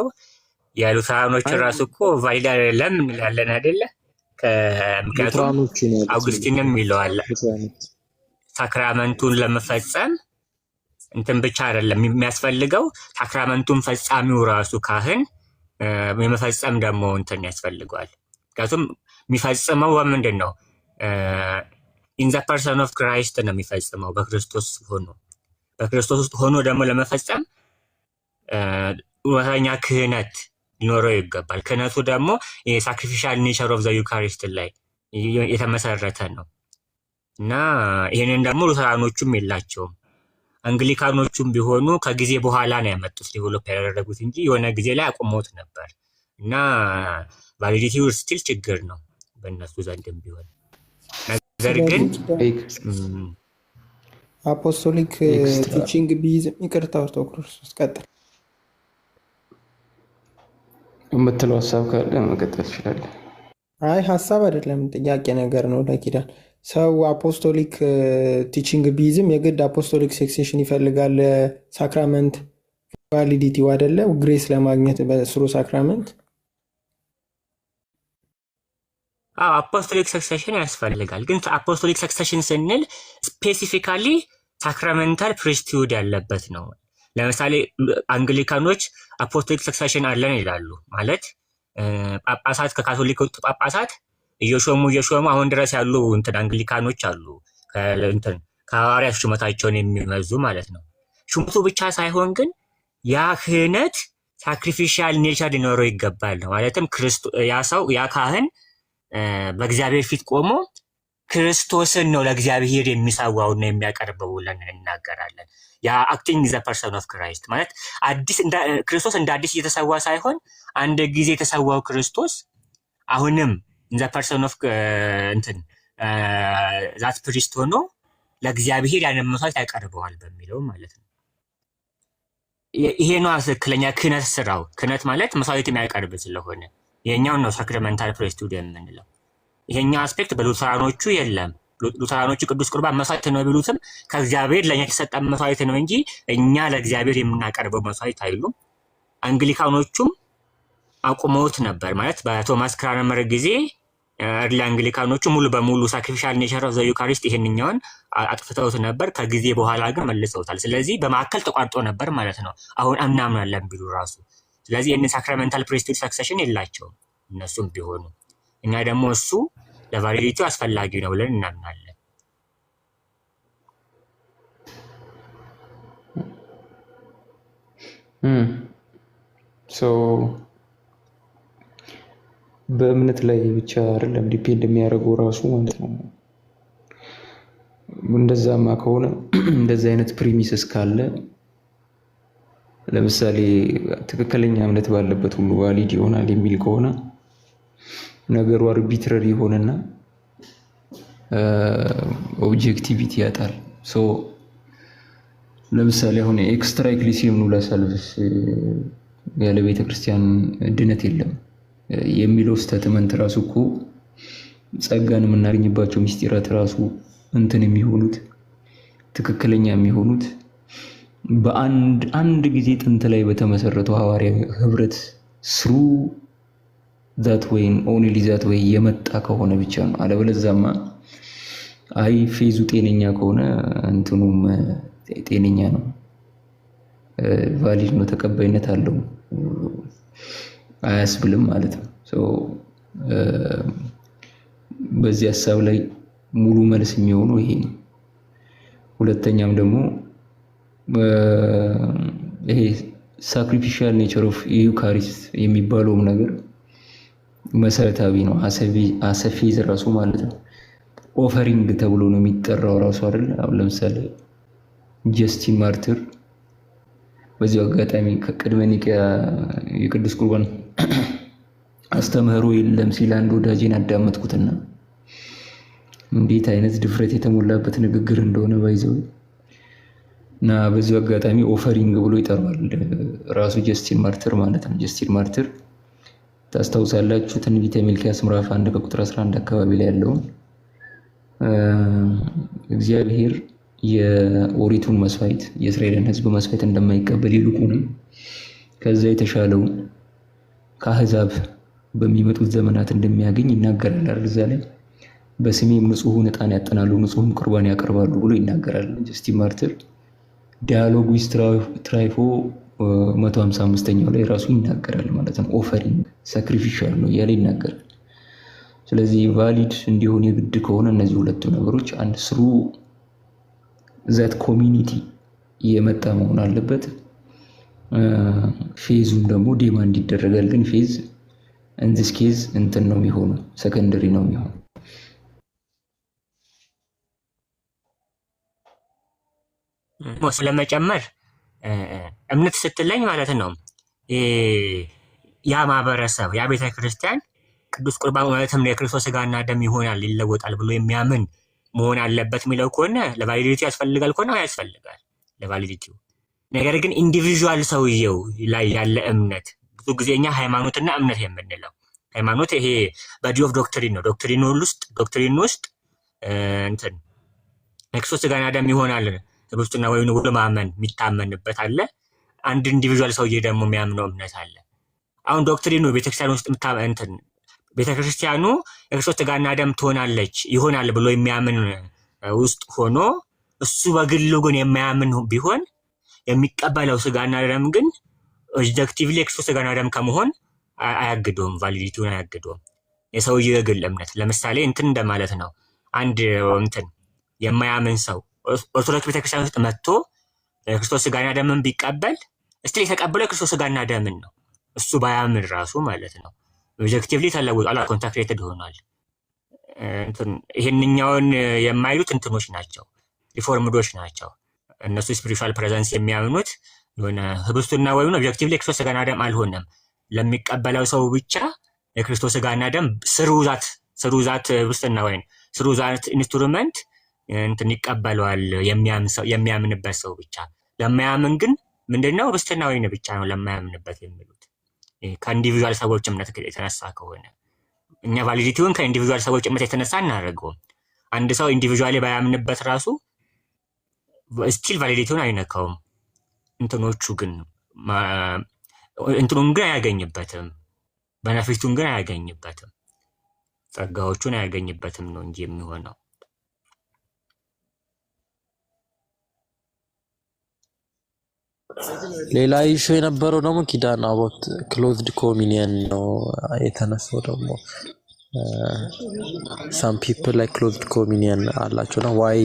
የሉተራኖች ራሱ እኮ ቫሊድ አይደለም እንላለን አይደለ? ምክንያቱም አውግስቲንም ይለዋል ሳክራመንቱን ለመፈጸም እንትን ብቻ አይደለም የሚያስፈልገው፣ ሳክራመንቱን ፈጻሚው ራሱ ካህን የመፈጸም ደግሞ እንትን ያስፈልገዋል። ምክንያቱም የሚፈጽመው ምንድን ነው? ኢን ዘ ፐርሰን ኦፍ ክራይስት ነው የሚፈጽመው፣ በክርስቶስ ውስጥ ሆኖ ደግሞ ለመፈጸም እውነተኛ ክህነት ሊኖረው ይገባል። ክህነቱ ደግሞ የሳክሪፊሻል ኔቸር ኦፍ ዘ ዩካሪስት ላይ የተመሰረተ ነው እና ይህንን ደግሞ ሉተራኖቹም የላቸውም። አንግሊካኖቹም ቢሆኑ ከጊዜ በኋላ ነው ያመጡት ዴቨሎፕ ያደረጉት እንጂ የሆነ ጊዜ ላይ አቁመውት ነበር እና ቫሊዲቲው ስቲል ችግር ነው በእነሱ ዘንድም ቢሆን። ነገር ግን አፖስቶሊክ ቲቺንግ ቢይዝም ይቅርታ ኦርቶዶክስ ቀጥል የምትለው ሀሳብ ካለ መቀጠል ትችላለህ። አይ ሀሳብ አይደለም ጥያቄ ነገር ነው። ለኪዳን ሰው አፖስቶሊክ ቲቺንግ ቢይዝም የግድ አፖስቶሊክ ሴክሴሽን ይፈልጋል ሳክራመንት ቫሊዲቲው አይደለ? ግሬስ ለማግኘት በስሩ ሳክራመንት አፖስቶሊክ ሰክሴሽን ያስፈልጋል። ግን አፖስቶሊክ ሰክሴሽን ስንል ስፔሲፊካሊ ሳክራመንታል ፕሪስቲሁድ ያለበት ነው። ለምሳሌ አንግሊካኖች አፖስቶሊክ ሰክሴሽን አለን ይላሉ። ማለት ጳጳሳት ከካቶሊክ ወጡ ጳጳሳት እየሾሙ አሁን ድረስ ያሉ እንትን አንግሊካኖች አሉ ከሐዋርያት ሹመታቸውን የሚመዙ ማለት ነው። ሹመቱ ብቻ ሳይሆን ግን ያ ክህነት ሳክሪፊሻል ኔቸር ሊኖረው ይገባል ነው። ማለትም ያ ካህን በእግዚአብሔር ፊት ቆሞ ክርስቶስን ነው ለእግዚአብሔር የሚሰዋውና የሚያቀርበው ብለን እናገራለን። ያ አክቲንግ ዘ ፐርሰን ኦፍ ክራይስት ማለት ክርስቶስ እንደ አዲስ እየተሰዋ ሳይሆን አንድ ጊዜ የተሰዋው ክርስቶስ አሁንም ዘ ፐርሰን ኦፍ ዛት ፕሪስት ሆኖ ለእግዚአብሔር ያንን መስዋዕት ያቀርበዋል በሚለው ማለት ነው። ይሄ ነው ትክክለኛ ክህነት ስራው። ክህነት ማለት መስዋዕት የሚያቀርብ ስለሆነ ይሄኛውን ነው ሳክራመንታል ፕሪስትሁድ የምንለው። ይሄኛው አስፔክት በሉተራኖቹ የለም። ሉተራኖቹ ቅዱስ ቁርባን መስዋዕት ነው የሚሉትም ከእግዚአብሔር ለእኛ የተሰጠ መስዋዕት ነው እንጂ እኛ ለእግዚአብሔር የምናቀርበው መስዋዕት አይሉም። አንግሊካኖቹም አቁመውት ነበር ማለት በቶማስ ክራመር ጊዜ እርሊ አንግሊካኖቹ ሙሉ በሙሉ ሳክሪፊሻል ኔቸር ኦፍ ዘ ዩካሪስት ይሄንኛውን አጥፍተውት ነበር። ከጊዜ በኋላ ግን መልሰውታል። ስለዚህ በማዕከል ተቋርጦ ነበር ማለት ነው። አሁን እናምናለን ቢሉ ራሱ። ስለዚህ ይህንን ሳክራመንታል ፕሪስትሁድ ሰክሴሽን የላቸውም እነሱም ቢሆኑ። እኛ ደግሞ እሱ ለቫሊዲቲው አስፈላጊ ነው ብለን እናምናለን። በእምነት ላይ ብቻ አይደለም ዲፔንድ የሚያደርገው ራሱ ማለት ነው። እንደዛማ ከሆነ እንደዚህ አይነት ፕሪሚስስ ካለ ለምሳሌ ትክክለኛ እምነት ባለበት ሁሉ ቫሊድ ይሆናል የሚል ከሆነ ነገሩ አርቢትራሪ ይሆንና ኦብጀክቲቪቲ ያጣል። ለምሳሌ አሁን ኤክስትራ ኤክሊሲየም ኑላ ሳልቭስ ያለ ቤተክርስቲያን ድነት የለም የሚለው ስቴትመንት ራሱ እኮ ጸጋን የምናገኝባቸው ምስጢራት ራሱ እንትን የሚሆኑት ትክክለኛ የሚሆኑት በአንድ ጊዜ ጥንት ላይ በተመሰረተው ሐዋርያዊ ህብረት ስሩ ዛት ወይ ኦንሊ ዛት ወይ የመጣ ከሆነ ብቻ ነው። አለበለዚያማ አይ ፌዙ ጤነኛ ከሆነ እንትኑም ጤነኛ ነው፣ ቫሊድ ነው፣ ተቀባይነት አለው አያስብልም ማለት ነው። በዚህ ሐሳብ ላይ ሙሉ መልስ የሚሆነው ይሄ ነው። ሁለተኛም ደግሞ ይሄ ሳክሪፊሻል ኔቸር ኦፍ ዩካሪስት የሚባለውም ነገር መሰረታዊ ነው። አሰፌዝ ራሱ ማለት ነው ኦፈሪንግ ተብሎ ነው የሚጠራው ራሱ አይደል? አሁን ለምሳሌ ጀስቲን ማርትር በዚህ አጋጣሚ ከቅድመ ኒቅያ የቅዱስ ቁርባን አስተምህሮ የለም ሲል አንድ ወዳጄን አዳመጥኩትና እንዴት አይነት ድፍረት የተሞላበት ንግግር እንደሆነ ባይዘው እና በዚህ አጋጣሚ ኦፈሪንግ ብሎ ይጠራዋል ራሱ ጀስቲን ማርትር ማለት ነው። ጀስቲን ማርትር ታስታውሳላችሁ ትንቢተ ሚልክያስ ምዕራፍ 1 ከቁጥር 11 አካባቢ ላይ ያለውን እግዚአብሔር የኦሪቱን መስዋዕት የእስራኤልን ሕዝብ መስዋዕት እንደማይቀበል ይልቁኑ ከዛ የተሻለው ከአሕዛብ በሚመጡት ዘመናት እንደሚያገኝ ይናገራል አይደል? እዛ ላይ በስሜም ንጹሑን ዕጣን ያጠናሉ ንጹሕም ቁርባን ያቀርባሉ ብሎ ይናገራል ጀስቲን ማርትር። ዲያሎግ ዊዝ ትራይፎ 155ኛው ላይ ራሱ ይናገራል ማለት ነው። ኦፈሪንግ ሳክሪፊሻል ነው እያለ ይናገራል። ስለዚህ ቫሊድ እንዲሆን የግድ ከሆነ እነዚህ ሁለቱ ነገሮች አንድ ስሩ ዛት ኮሚኒቲ የመጣ መሆን አለበት። ፌዙም ደግሞ ዲማንድ ይደረጋል። ግን ፌዝ እንዚስ ኬዝ እንትን ነው የሚሆነው፣ ሰከንደሪ ነው የሚሆነው። ስለመጨመር እምነት ስትለኝ ማለት ነው ያ ማህበረሰብ ያ ቤተ ክርስቲያን ቅዱስ ቁርባን ማለትም የክርስቶስ ስጋና ደም ይሆናል ይለወጣል ብሎ የሚያምን መሆን አለበት የሚለው ከሆነ ለቫሊዲቲ ያስፈልጋል ከሆነ ያስፈልጋል ለቫሊዲቲው። ነገር ግን ኢንዲቪዥዋል ሰውየው ላይ ያለ እምነት ብዙ ጊዜ እኛ ሃይማኖትና እምነት የምንለው ሃይማኖት ይሄ ባዲ ኦፍ ዶክትሪን ነው። ዶክትሪን ውስጥ እንትን የክርስቶስ ስጋና ደም ይሆናል በውስጥና ወይኑ ብሎ ማመን የሚታመንበት አለ። አንድ ኢንዲቪዥዋል ሰውዬ ደግሞ የሚያምነው እምነት አለ። አሁን ዶክትሪኑ ቤተክርስቲያን ውስጥ እንትን ቤተክርስቲያኑ የክርስቶስ ስጋና ደም ትሆናለች ይሆናል ብሎ የሚያምን ውስጥ ሆኖ እሱ በግሉ ግን የማያምን ቢሆን የሚቀበለው ስጋና ደም ግን ኦብጀክቲቭሊ የክርስቶስ ስጋና ደም ከመሆን አያግደውም፣ ቫሊዲቲውን አያግደውም። የሰውዬው የግል እምነት ለምሳሌ እንትን እንደማለት ነው። አንድ እንትን የማያምን ሰው ኦርቶዶክስ ቤተክርስቲያን ውስጥ መጥቶ የክርስቶስ ስጋና ደምን ቢቀበል እስቲ የተቀበለው የክርስቶስ ስጋና ደምን ነው። እሱ ባያምን ራሱ ማለት ነው ኦብጀክቲቭሊ ተለውጧል፣ ኮንታክሬትድ ሆኗል። ይሄንኛውን የማይሉት እንትኖች ናቸው፣ ሪፎርምዶች ናቸው። እነሱ ስፒሪቹዋል ፕሬዘንስ የሚያምኑት የሆነ ህብስቱና ወይኑ ኦብጀክቲቭሊ የክርስቶስ ስጋና ደም አልሆነም። ለሚቀበለው ሰው ብቻ የክርስቶስ ስጋና ደም ስሩዛት ህብስትና ወይን ስሩዛት ኢንስትሩመንት እንትን ይቀበለዋል የሚያምንበት ሰው ብቻ። ለማያምን ግን ምንድነው ህብስትና ወይን ብቻ ነው ለማያምንበት የሚሉት። ከኢንዲቪዥዋል ሰዎች እምነት የተነሳ ከሆነ እኛ ቫሊዲቲውን ከኢንዲቪዥዋል ሰዎች እምነት የተነሳ እናደርገውም። አንድ ሰው ኢንዲቪዥዋሊ ባያምንበት ራሱ ስቲል ቫሊዲቲውን አይነካውም። እንትኖቹ ግን እንትኑን ግን አያገኝበትም፣ በነፊቱን ግን አያገኝበትም፣ ጸጋዎቹን አያገኝበትም ነው እንጂ የሚሆነው። ሌላ ኢሹ የነበረው ደግሞ ኪዳን አቦት ክሎዝድ ኮሚኒየን ነው የተነሳው። ደግሞ ሳም ፒፕል ላይ ክሎዝድ ኮሚኒየን አላቸው ነው። ዋይ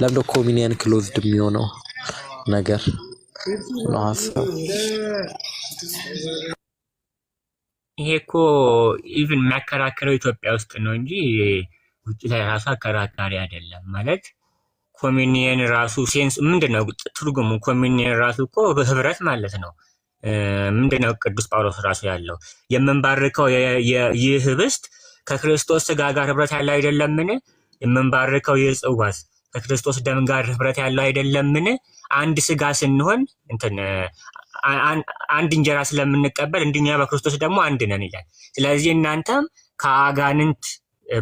ለምዶ ኮሚኒየን ክሎዝድ የሚሆነው ነገር ነው ሀሳብ። ይሄ እኮ ኢቭን የሚያከራክረው ኢትዮጵያ ውስጥ ነው እንጂ ውጭ ላይ ራሱ አከራካሪ አይደለም። ማለት ኮሚኒየን ራሱ ሴንስ ምንድነው ትርጉሙ? ኮሚኒየን ራሱ እኮ ህብረት ማለት ነው። ምንድነው ቅዱስ ጳውሎስ ራሱ ያለው የምንባርከው ይህ ህብስት ከክርስቶስ ስጋ ጋር ህብረት ያለው አይደለምን? የምንባርከው ይህ ጽዋስ ከክርስቶስ ደም ጋር ህብረት ያለው አይደለምን? አንድ ስጋ ስንሆን አንድ እንጀራ ስለምንቀበል እንድኛ በክርስቶስ ደግሞ አንድ ነን ይላል። ስለዚህ እናንተም ከአጋንንት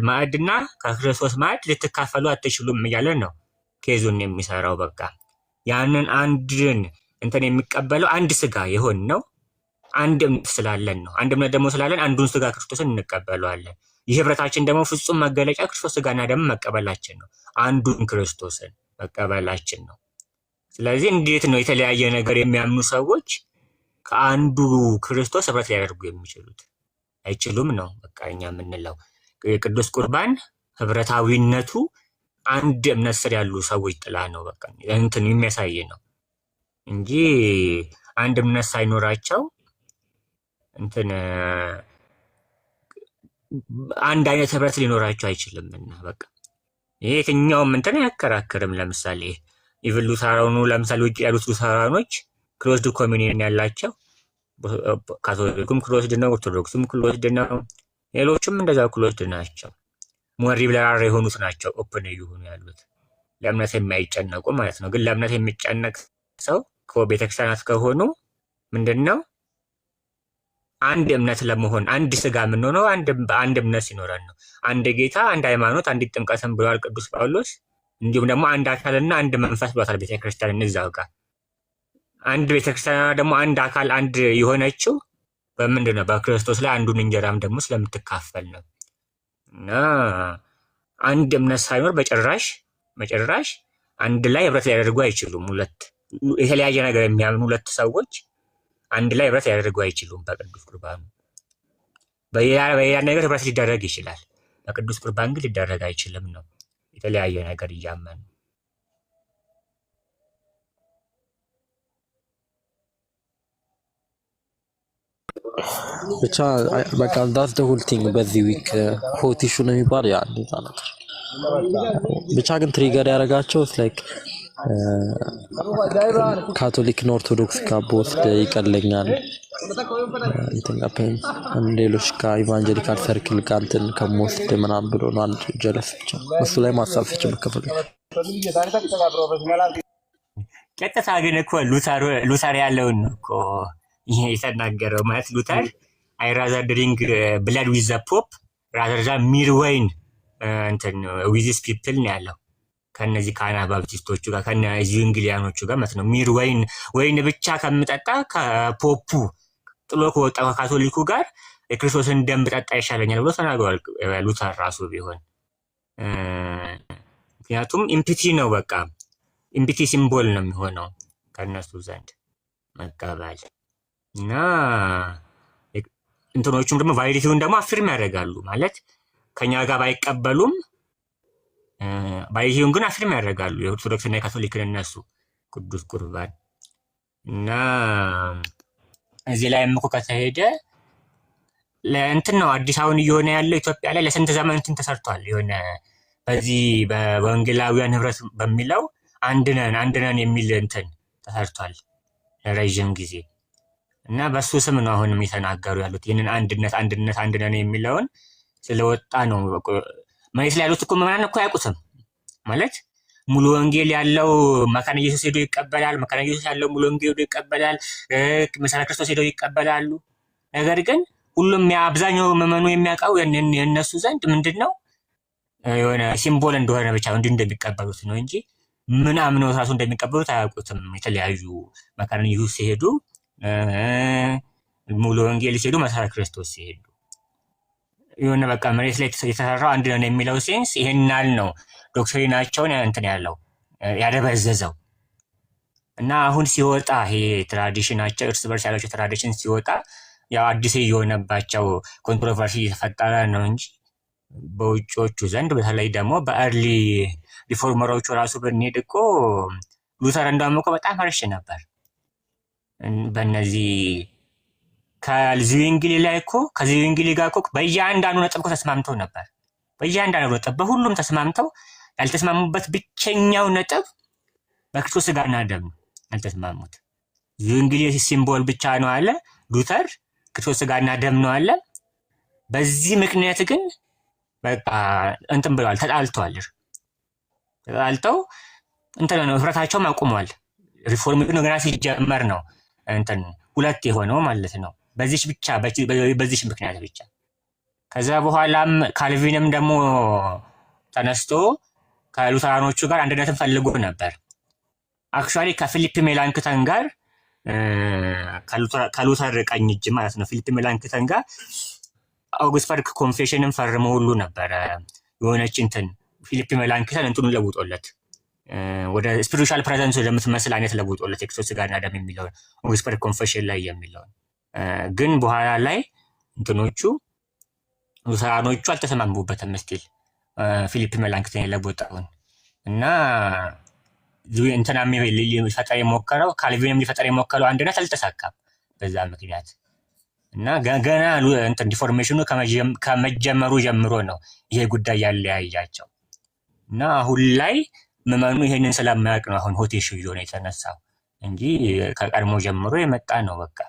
ማዕድና ከክርስቶስ ማዕድ ልትካፈሉ አትችሉም እያለ ነው ኬዙን የሚሰራው። በቃ ያንን አንድን የሚቀበለው አንድ ስጋ የሆን ነው አንድ እምነት ስላለን ነው። አንድ እምነት ደግሞ ስላለን አንዱን ስጋ ክርስቶስን እንቀበለዋለን። ይህ ህብረታችን ደግሞ ፍጹም መገለጫ ክርስቶስ ስጋና ደም መቀበላችን ነው። አንዱን ክርስቶስን መቀበላችን ነው። ስለዚህ እንዴት ነው የተለያየ ነገር የሚያምኑ ሰዎች ከአንዱ ክርስቶስ ህብረት ሊያደርጉ የሚችሉት? አይችሉም ነው በቃ እኛ የምንለው። የቅዱስ ቁርባን ህብረታዊነቱ አንድ እምነት ስር ያሉ ሰዎች ጥላ ነው በቃ የሚያሳይ ነው እንጂ አንድ እምነት ሳይኖራቸው አንድ አይነት ህብረት ሊኖራቸው አይችልምና በቃ ይሄ የትኛውም አያከራክርም። ለምሳሌ ኢቭን ሉተራኑ ለምሳሌ ውጭ ያሉት ሉተራኖች ክሎዝድ ኮሚኒየን ያላቸው፣ ካቶሊኩም ክሎዝድ ነው፣ ኦርቶዶክስም ክሎዝድ ነው፣ ሌሎችም እንደዛው ክሎዝድ ናቸው። ሞር ሊበራል የሆኑት ናቸው ኦፕን እየሆኑ ያሉት ለእምነት የማይጨነቁ ማለት ነው። ግን ለእምነት የሚጨነቅ ሰው ቤተክርስቲያናት ከሆኑ ምንድነው አንድ እምነት ለመሆን አንድ ስጋ የምንሆነው አንድ እምነት ሲኖረን ነው። አንድ ጌታ፣ አንድ ሃይማኖት፣ አንድ ጥምቀትን ብለዋል ቅዱስ ጳውሎስ። እንዲሁም ደግሞ አንድ አካልና አንድ መንፈስ ብሏታል ቤተክርስቲያን። እዛው ጋር አንድ ቤተክርስቲያን ደግሞ አንድ አካል አንድ የሆነችው በምንድን ነው? በክርስቶስ ላይ አንዱን እንጀራም ደግሞ ስለምትካፈል ነው። እና አንድ እምነት ሳይኖር በጭራሽ አንድ ላይ ህብረት ሊያደርጉ አይችሉም። የተለያየ ነገር የሚያምኑ ሁለት ሰዎች አንድ ላይ ህብረት ሊያደርጉ አይችሉም በቅዱስ ቁርባኑ። በሌላ ነገር ህብረት ሊደረግ ይችላል፣ በቅዱስ ቁርባን ግን ሊደረግ አይችልም ነው የተለያየ ነገር እያመኑ። ብቻ በቃ ዳስ ደ ሆል ቲንግ በዚህ ዊክ ሆት ኢሹ ነው የሚባል ያ እንደዛ ነገር ብቻ ግን ትሪገር ያደረጋቸው ላይክ ካቶሊክና ኦርቶዶክስ ጋር በወስድ ይቀለኛል ፔን ሌሎች ጋር ኢቫንጀሊካል ሰርክል ጋር እንትን ከመወስድ ምናምን ብሎ ነው አንድ ጀለስ ብቻ እሱ ላይ ማሳብ ፍጭ መከፈል ቀጥታ ግን እኮ ሉተር ያለውን እኮ ይሄ የተናገረው ማለት ሉተር አይ ራዘር ድሪንክ ብለድ ዊዝ ዘ ፖፕ ራዘር ዛን ሚር ወይን ዊዝ ፒፕል ነው ያለው። ከነዚህ ከአናባፕቲስቶቹ ጋር ከነዚህ እንግሊያኖቹ ጋር ማለት ነው። ሚር ወይን ብቻ ከምጠጣ ከፖፑ ጥሎ ከወጣው ከካቶሊኩ ጋር የክርስቶስን ደም ብጠጣ ይሻለኛል ብሎ ተናግሯል ሉተር ራሱ ቢሆን። ምክንያቱም ኢምፒቲ ነው በቃ ኢምፒቲ ሲምቦል ነው የሚሆነው ከነሱ ዘንድ መቀበል እና እንትኖቹም ደግሞ ቫሊዲቲውን ደግሞ አፍርም ያደርጋሉ ማለት ከኛ ጋር ባይቀበሉም ቫሊዲቲውን ግን አፍርም ያደርጋሉ የኦርቶዶክስ እና የካቶሊክን እነሱ ቅዱስ ቁርባን እና እዚህ ላይ እኮ ከተሄደ ለእንትን ነው አዲስ አሁን እየሆነ ያለው ኢትዮጵያ ላይ ለስንት ዘመን እንትን ተሰርቷል። የሆነ በዚህ በወንጌላውያን ህብረት በሚለው አንድ ነን የሚል እንትን ተሰርቷል ለረዥም ጊዜ እና በሱ ስም ነው አሁንም የተናገሩ ያሉት። ይህንን አንድ ነን የሚለውን ስለወጣ ነው። መሬት ላይ ያሉት እኮ ምዕመናን እኮ አያውቁትም ማለት ሙሉ ወንጌል ያለው መካነ ኢየሱስ ሄዶ ይቀበላል፣ መካነ ኢየሱስ ያለው ሙሉ ወንጌል ሄዶ ይቀበላል፣ መሰረ ክርስቶስ ሄዶ ይቀበላሉ። ነገር ግን ሁሉም አብዛኛው ምዕመኑ የሚያውቀው የእነሱ ዘንድ ምንድን ነው የሆነ ሲምቦል እንደሆነ ብቻ እንደሚቀበሉት ነው እንጂ ምን አምነው ራሱ እንደሚቀበሉት አያውቁትም። የተለያዩ መካነ ኢየሱስ ሲሄዱ ሙሉ ወንጌል ሲሄዱ መሰረ ክርስቶስ ሲሄዱ የሆነ በቃ መሬት ላይ የተሰራው አንድ ነው የሚለው ሴንስ ይሄናል ነው ዶክትሪናቸውን እንትን ያለው ያደበዘዘው እና አሁን ሲወጣ ይሄ ትራዲሽናቸው እርስ በርስ ያላቸው ትራዲሽን ሲወጣ ያው አዲስ የሆነባቸው ኮንትሮቨርሲ እየተፈጠረ ነው እንጂ በውጮቹ ዘንድ በተለይ ደግሞ በአርሊ ሪፎርመሮቹ ራሱ ብንሄድ እኮ ሉተር እንደውም እኮ በጣም ፈርሽ ነበር። በእነዚህ ከዚዊንግሊ ላይ እኮ ከዚዊንግሊ ጋር እኮ በእያንዳንዱ ነጥብ እኮ ተስማምተው ነበር። በእያንዳንዱ ነጥብ በሁሉም ተስማምተው ያልተስማሙበት ብቸኛው ነጥብ በክርስቶስ ሥጋና ደም ነው ያልተስማሙት። እንግዲህ ሲምቦል ብቻ ነው አለ ሉተር፣ ክርስቶስ ሥጋና ደም ነው አለ። በዚህ ምክንያት ግን በቃ እንትን ብለዋል፣ ተጣልተዋል። ተጣልተው እንትን ነው ህብረታቸውም አቁሟል። ሪፎርም ግን ገና ሲጀመር ነው እንትን ሁለት የሆነው ማለት ነው። በዚህ ምክንያት ብቻ። ከዛ በኋላም ካልቪንም ደግሞ ተነስቶ ከሉተራኖቹ ጋር አንድነትን ፈልጎ ነበር። አክቹዋሊ ከፊሊፕ ሜላንክተን ጋር ከሉተር ቀኝ እጅ ማለት ነው ፊሊፕ ሜላንክተን ጋር አውግስበርግ ኮንፌሽንን ፈርሞ ሁሉ ነበረ። የሆነች እንትን ፊሊፕ ሜላንክተን እንትኑን ለውጦለት ወደ ስፒሪቹዋል ፕሬዘንስ ወደምትመስል አይነት ለውጦለት የክርስቶስ ሥጋና ደም የሚለውን አውግስበርግ ኮንፌሽን ላይ የሚለውን ግን በኋላ ላይ እንትኖቹ ሉተራኖቹ አልተስማሙበትም። ስቲል ፊሊፕ ሜላንክተን የለወጠውን እና እንትናም ሊፈጠር የሞከረው ካልቪንም ሊፈጠር የሞከረው አንድነት አልተሳካም በዛ ምክንያት እና ገና እንትን ዲፎርሜሽኑ ከመጀመሩ ጀምሮ ነው ይሄ ጉዳይ ያለያያቸው እና አሁን ላይ ምዕመኑ ይሄንን ስለማያውቅ ነው አሁን ሆቴ ኢሹ እየሆነ የተነሳው እንጂ ከቀድሞ ጀምሮ የመጣ ነው በቃ።